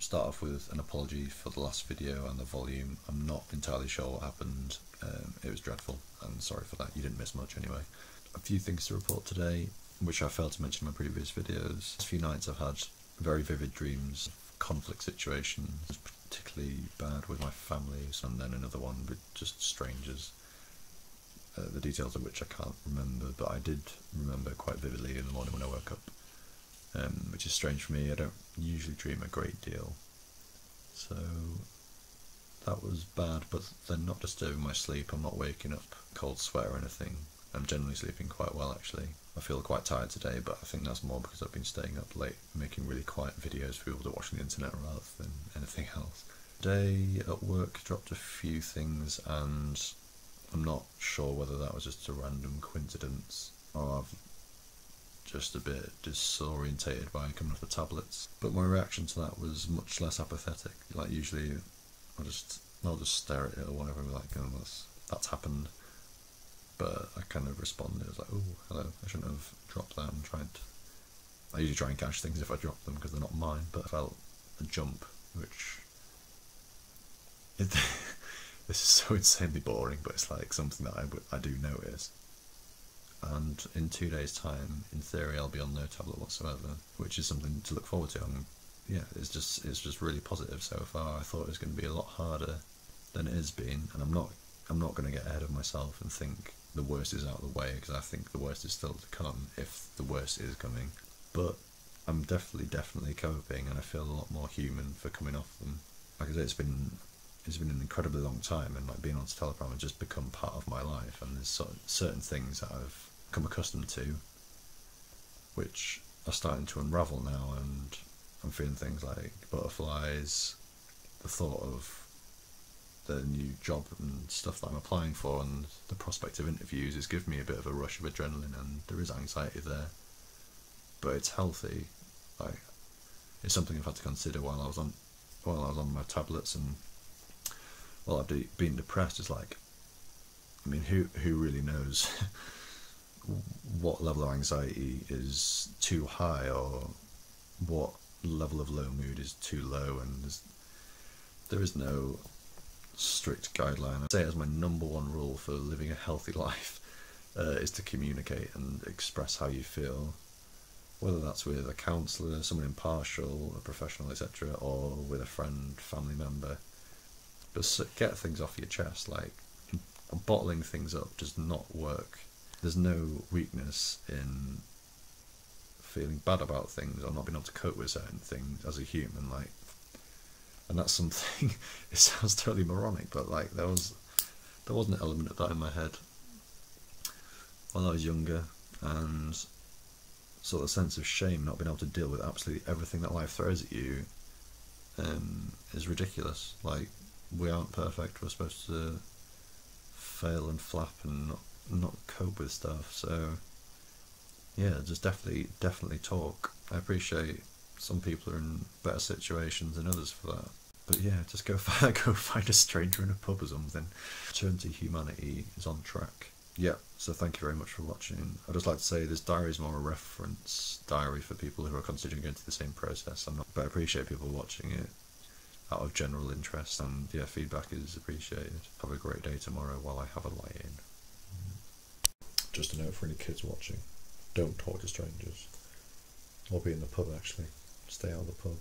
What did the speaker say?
start off with an apology for the last video and the volume. I'm not entirely sure what happened. It was dreadful, and sorry for that. You didn't miss much anyway. A few things to report today, which I failed to mention in my previous videos. Last few nights I've had very vivid dreams, conflict situations, particularly bad with my family, and then another one with just strangers. The details of which I can't remember, but I did remember quite vividly in the morning when I woke up, which is strange for me. I don't usually dream a great deal, so that was bad, but they're not disturbing my sleep. I'm not waking up cold sweat or anything. I'm generally sleeping quite well, actually. I feel quite tired today, but I think that's more because I've been staying up late making really quiet videos for people to watch on the internet rather than anything else. Today at work dropped a few things, and I'm not sure whether that was just a random coincidence or I've just a bit disorientated by coming off the tablets. But my reaction to that was much less apathetic. Like usually I'll just stare at it or whatever, like, oh, that's happened. But I kind of responded, I was like, oh, hello, I shouldn't have dropped that, and I usually try and catch things if I drop them because they're not mine, but I felt a jump, which this is so insanely boring, but it's like something that I do notice. And in 2 days' time, in theory, I'll be on no tablet whatsoever, which is something to look forward to. Yeah, it's just really positive so far. I thought it was going to be a lot harder than it has been, and I'm not going to get ahead of myself and think the worst is out of the way, because I think the worst is still to come, if the worst is coming. But I'm definitely coping, and I feel a lot more human for coming off them. Like I say, it's been an incredibly long time, and like being on Citalopram has just become part of my life, and there's certain things that I've come accustomed to which are starting to unravel now, and I'm feeling things like butterflies, the thought of the new job and stuff that I'm applying for, and the prospect of interviews is giving me a bit of a rush of adrenaline, and there is anxiety there, but it's healthy. Like, it's something I've had to consider while I was on my tablets, and while I've been depressed. Is like, I mean, who really knows what level of anxiety is too high, or what level of low mood is too low, and there is no strict guideline. I say it as my #1 rule for living a healthy life is to communicate and express how you feel, whether that's with a counsellor, someone impartial, a professional, etc., or with a friend, family member. But get things off your chest. Like, bottling things up does not work. There's no weakness in feeling bad about things or not being able to cope with certain things as a human. Like, and that's something. It sounds totally moronic, but like there was an element of that in my head when I was younger, and sort of a sense of shame not being able to deal with absolutely everything that life throws at you is ridiculous. Like, we aren't perfect. We're supposed to fail and flap and not cope with stuff. So yeah, just definitely talk. I appreciate some people are in better situations than others for that. But yeah, just go find a stranger in a pub or something. Return to humanity is on track. Yeah, so thank you very much for watching. I'd just like to say this diary is more a reference diary for people who are considering going through the same process. But I appreciate people watching it out of general interest, and yeah, feedback is appreciated. Have a great day tomorrow while I have a lie-in. Just a note for any kids watching: don't talk to strangers, or be in the pub. Actually, stay out of the pub.